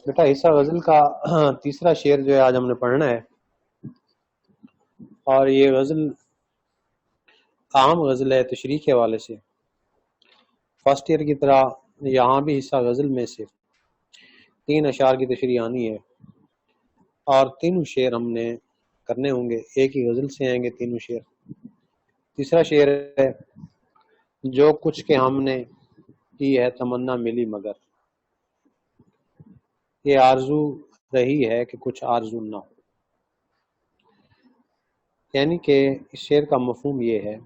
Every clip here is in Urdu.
بیٹا حصہ غزل کا تیسرا شعر جو ہے آج ہم نے پڑھنا ہے، اور یہ غزل عام غزل ہے تشریح کے حوالے سے۔ فرسٹ ایئر کی طرح یہاں بھی حصہ غزل میں سے 3 اشعار کی تشریح آنی ہے، اور تینوں شعر ہم نے کرنے ہوں گے، ایک ہی غزل سے آئیں گے تینوں شعر۔ تیسرا شعر ہے، جو کچھ کے ہم نے کی ہے تمنا ملی مگر، یہ آرزو رہی ہے کہ کچھ آرزو نہ ہو۔ یعنی کہ اس شعر کا مفہوم یہ ہے،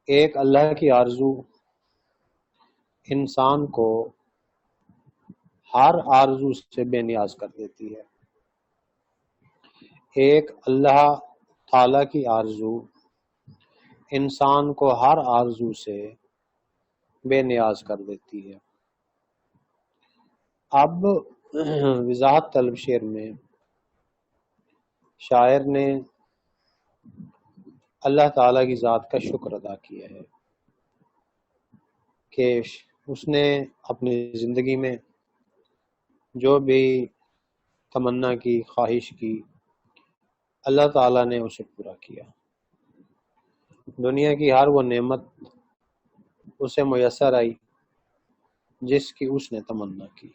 ایک اللہ کی آرزو انسان کو ہر آرزو سے بے نیاز کر دیتی ہے۔ ایک اللہ تعالی کی آرزو انسان کو ہر آرزو سے بے نیاز کر دیتی ہے۔ اب وضاحت طلب شعر میں شاعر نے اللہ تعالیٰ کی ذات کا شکر ادا کیا ہے کہ اس نے اپنی زندگی میں جو بھی تمنا کی، خواہش کی، اللہ تعالیٰ نے اسے پورا کیا۔ دنیا کی ہر وہ نعمت اسے میسر آئی جس کی اس نے تمنا کی۔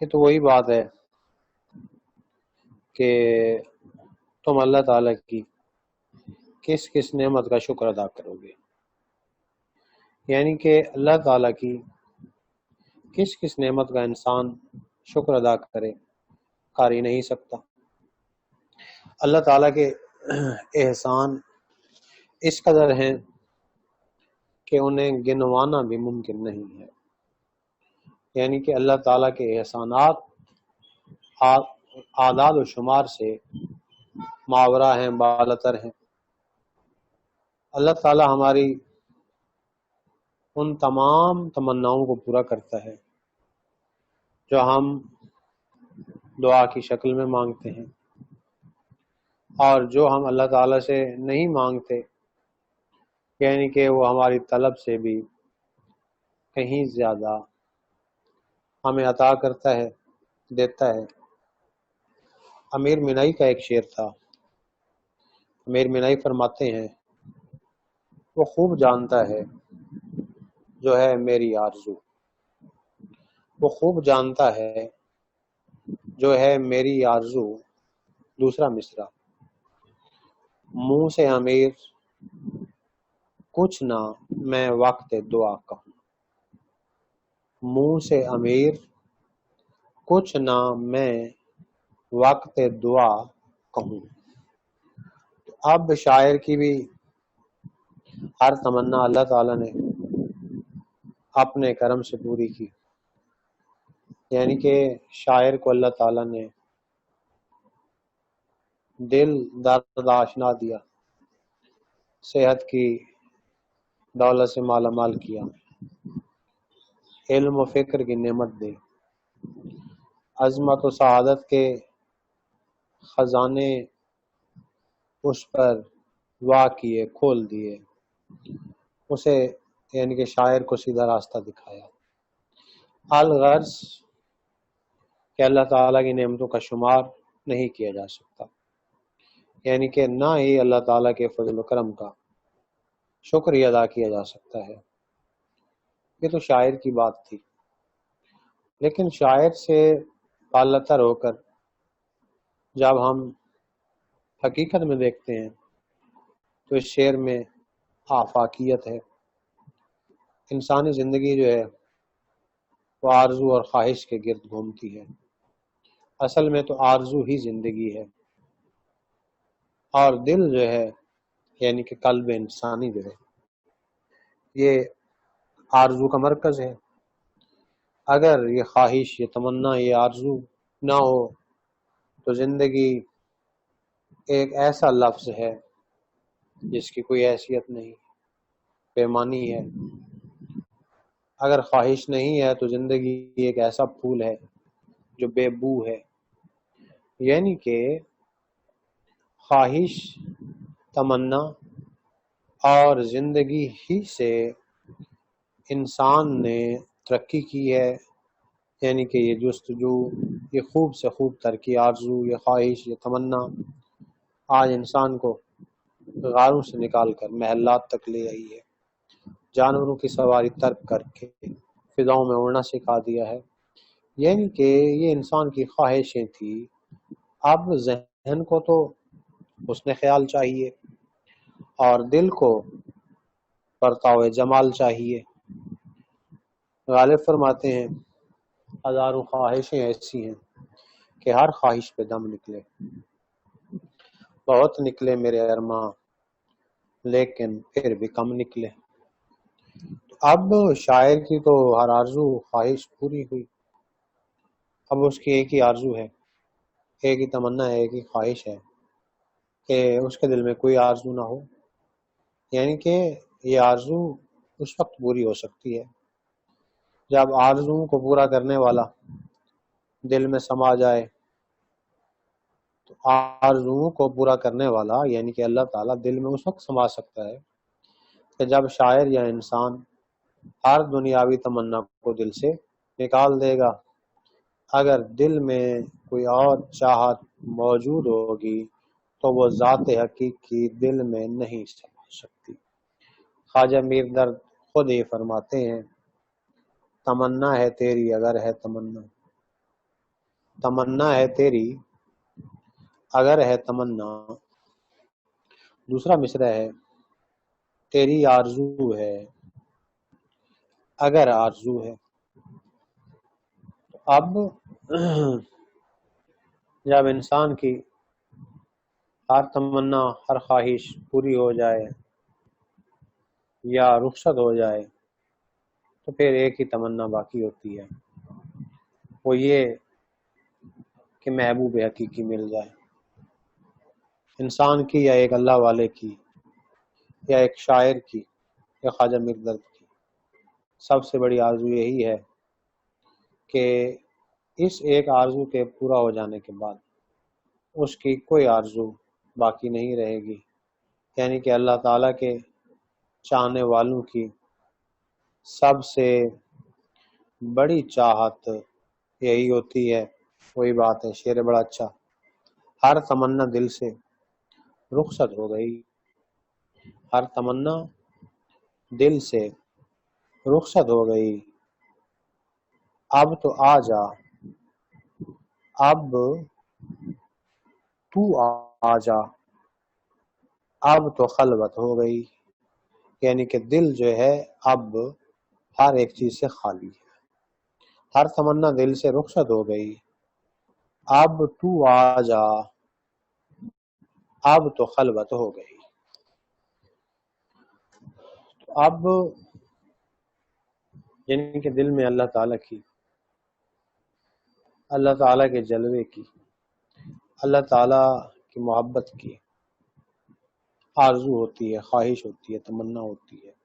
یہ تو وہی بات ہے کہ تم اللہ تعالیٰ کی کس کس نعمت کا شکر ادا کرو گے، یعنی کہ اللہ تعالیٰ کی کس کس نعمت کا انسان شکر ادا کرے، کر ہی نہیں سکتا۔ اللہ تعالیٰ کے احسان اس قدر ہیں کہ انہیں گنوانا بھی ممکن نہیں ہے۔ یعنی کہ اللہ تعالیٰ کے احسانات اعداد و شمار سے ماورا ہیں، بالاتر ہیں۔ اللہ تعالیٰ ہماری ان تمام تمناؤں کو پورا کرتا ہے جو ہم دعا کی شکل میں مانگتے ہیں، اور جو ہم اللہ تعالیٰ سے نہیں مانگتے، یعنی کہ وہ ہماری طلب سے بھی کہیں زیادہ ہمیں عطا کرتا ہے، دیتا ہے۔ امیر مینائی کا ایک شعر تھا، امیر مینائی فرماتے ہیں، وہ خوب جانتا ہے جو ہے میری آرزو، وہ خوب جانتا ہے جو ہے میری آرزو۔ دوسرا مصرع، منہ سے امیر کچھ نہ میں وقت دعا کہوں، منہ سے امیر کچھ نہ میں وقت دعا کہوں۔ اب شاعر کی بھی ہر تمنا اللہ تعالیٰ نے اپنے کرم سے پوری کی، یعنی کہ شاعر کو اللہ تعالیٰ نے دل درد آشنا دیا، صحت کی دولت سے مالا مال کیا، علم و فکر کی نعمت دی، عظمت و سعادت کے خزانے اس پر وا کیے، کھول دیے، اسے یعنی کہ شاعر کو سیدھا راستہ دکھایا۔ الغرض کہ اللہ تعالیٰ کی نعمتوں کا شمار نہیں کیا جا سکتا، یعنی کہ نہ ہی اللہ تعالیٰ کے فضل و کرم کا شکر ادا کیا جا سکتا ہے۔ یہ تو شاعر کی بات تھی، لیکن شاعر سے بالاتر ہو کر جب ہم حقیقت میں دیکھتے ہیں تو اس شعر میں آفاقیت ہے۔ انسانی زندگی جو ہے وہ آرزو اور خواہش کے گرد گھومتی ہے، اصل میں تو آرزو ہی زندگی ہے، اور دل جو ہے یعنی کہ قلب انسانی جو ہے یہ آرزو کا مرکز ہے۔ اگر یہ خواہش، یہ تمنا، یہ آرزو نہ ہو تو زندگی ایک ایسا لفظ ہے جس کی کوئی حیثیت نہیں، بےمانی ہے۔ اگر خواہش نہیں ہے تو زندگی ایک ایسا پھول ہے جو بے بو ہے۔ یعنی کہ خواہش، تمنا اور زندگی ہی سے انسان نے ترقی کی ہے، یعنی کہ یہ جستجو، یہ خوب سے خوب تر کی آرزو، یہ خواہش، یہ تمنا آج انسان کو غاروں سے نکال کر محلات تک لے آئی ہے، جانوروں کی سواری ترک کر کے فضاؤں میں اڑنا سکھا دیا ہے۔ یعنی کہ یہ انسان کی خواہشیں تھی، اب ذہن کو تو حسن خیال چاہیے اور دل کو پرتاؤ جمال چاہیے۔ غالب فرماتے ہیں ہزاروں خواہشیں ایسی ہیں کہ ہر خواہش پہ دم نکلے، بہت نکلے میرے ارماں لیکن پھر بھی کم نکلے۔ اب شاعر کی تو ہر آرزو خواہش پوری ہوئی، اب اس کی ایک ہی آرزو ہے، ایک ہی تمنا ہے، ایک ہی خواہش ہے کہ اس کے دل میں کوئی آرزو نہ ہو۔ یعنی کہ یہ آرزو اس وقت پوری ہو سکتی ہے جب آرزوؤں کو پورا کرنے والا دل میں سما جائے۔ تو آرزوؤں کو پورا کرنے والا یعنی کہ اللہ تعالیٰ دل میں اس وقت سما سکتا ہے کہ جب شاعر یا انسان ہر دنیاوی تمنا کو دل سے نکال دے گا۔ اگر دل میں کوئی اور چاہت موجود ہوگی تو وہ ذات حقیقی دل میں نہیں سما سکتی۔ خواجہ میر درد خود ہی فرماتے ہیں تمنا ہے تیری اگر ہے تمنا، تمنا ہے تیری اگر ہے تمنا، دوسرا مصرع ہے تیری آرزو ہے اگر آرزو ہے۔ اب جب انسان کی ہر تمنا، ہر خواہش پوری ہو جائے یا رخصت ہو جائے تو پھر ایک ہی تمنا باقی ہوتی ہے، وہ یہ کہ محبوب حقیقی مل جائے، انسان کی یا ایک اللہ والے کی یا ایک شاعر کی یا خواجہ میر درد کی۔ سب سے بڑی آرزو یہی ہے کہ اس ایک آرزو کے پورا ہو جانے کے بعد اس کی کوئی آرزو باقی نہیں رہے گی۔ یعنی کہ اللہ تعالیٰ کے چاہنے والوں کی سب سے بڑی چاہت یہی ہوتی ہے، وہی بات ہے، شعر بڑا اچھا، ہر تمنا دل سے رخصت ہو گئی، ہر تمنا دل سے رخصت ہو گئی، اب تو آ جا، اب تو آ جا، اب تو خلوت ہو گئی۔ یعنی کہ دل جو ہے اب ہر ایک چیز سے خالی ہے، ہر تمنا دل سے رخصت ہو گئی، اب تو آ جا، اب تو خلوت ہو گئی۔ اب یعنی کہ دل میں اللہ تعالیٰ کی، اللہ تعالیٰ کے جلوے کی، اللہ تعالیٰ کی محبت کی آرزو ہوتی ہے، خواہش ہوتی ہے، تمنا ہوتی ہے۔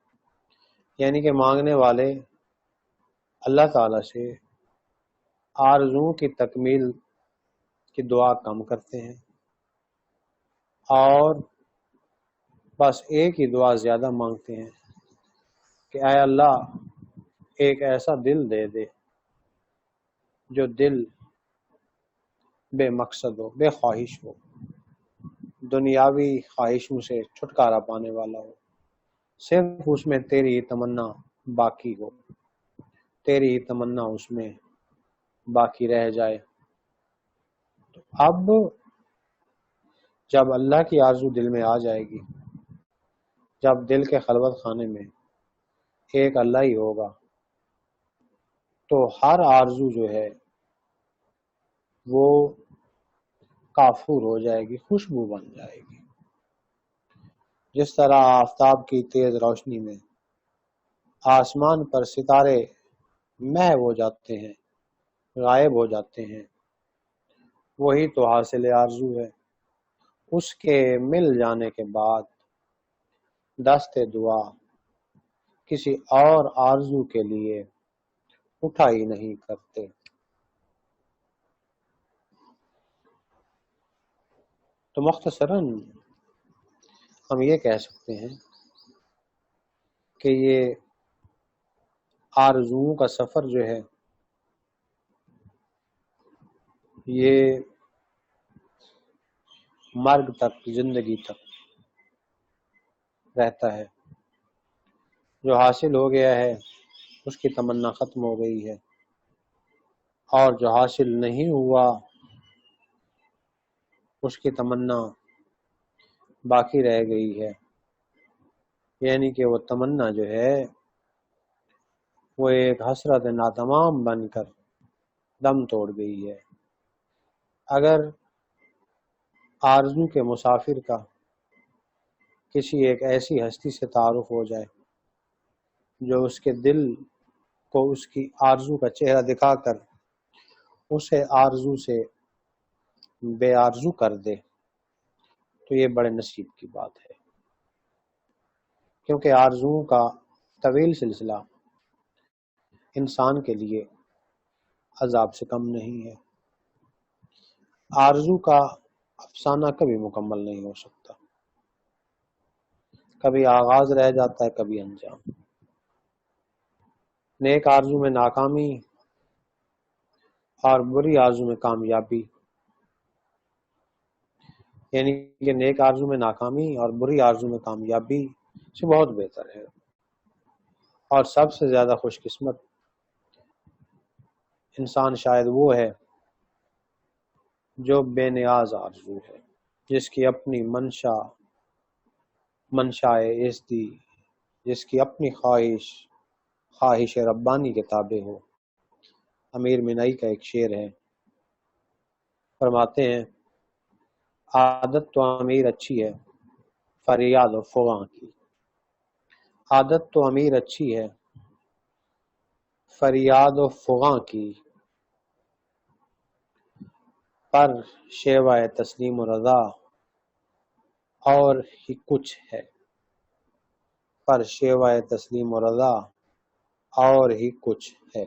یعنی کہ مانگنے والے اللہ تعالیٰ سے آرزوؤں کی تکمیل کی دعا کم کرتے ہیں اور بس ایک ہی دعا زیادہ مانگتے ہیں کہ اے اللہ ایک ایسا دل دے دے جو دل بے مقصد ہو، بے خواہش ہو، دنیاوی خواہشوں سے چھٹکارا پانے والا ہو، صرف اس میں تیری ہی تمنا باقی ہو، تیری ہی تمنا اس میں باقی رہ جائے۔ تو اب جب اللہ کی آرزو دل میں آ جائے گی، جب دل کے خلوت خانے میں ایک اللہ ہی ہوگا تو ہر آرزو جو ہے وہ کافور ہو جائے گی، خوشبو بن جائے گی۔ جس طرح آفتاب کی تیز روشنی میں آسمان پر ستارے محو ہو جاتے ہیں، غائب ہو جاتے ہیں، وہی تو حاصل آرزو ہے۔ اس کے مل جانے کے بعد دست دعا کسی اور آرزو کے لیے اٹھا ہی نہیں کرتے۔ تو مختصراً ہم یہ کہہ سکتے ہیں کہ یہ آرزوؤں کا سفر جو ہے یہ مرگ تک، زندگی تک رہتا ہے۔ جو حاصل ہو گیا ہے اس کی تمنا ختم ہو گئی ہے، اور جو حاصل نہیں ہوا اس کی تمنا باقی رہ گئی ہے، یعنی کہ وہ تمنا جو ہے وہ ایک حسرت ناتمام بن کر دم توڑ گئی ہے۔ اگر آرزو کے مسافر کا کسی ایک ایسی ہستی سے تعارف ہو جائے جو اس کے دل کو اس کی آرزو کا چہرہ دکھا کر اسے آرزو سے بے آرزو کر دے تو یہ بڑے نصیب کی بات ہے، کیونکہ آرزوؤں کا طویل سلسلہ انسان کے لیے عذاب سے کم نہیں ہے۔ آرزو کا افسانہ کبھی مکمل نہیں ہو سکتا، کبھی آغاز رہ جاتا ہے، کبھی انجام۔ نیک آرزو میں ناکامی اور بری آرزو میں کامیابی، یعنی کہ نیک آرزو میں ناکامی اور بری آرزو میں کامیابی سے بہت بہتر ہے، اور سب سے زیادہ خوش قسمت انسان شاید وہ ہے جو بے نیاز آرزو ہے، جس کی اپنی منشائے ازدی، جس کی اپنی خواہش ربانی کے تابع ہو۔ امیر مینائی کا ایک شعر ہے، فرماتے ہیں: عادت تو امیر اچھی ہے فریاد و فغاں کی، عادت تو امیر اچھی ہے فریاد و فغاں کی، پر شیوہ تسلیم و رضا اور ہی کچھ ہے، پر شیوہ تسلیم و رضا اور ہی کچھ ہے۔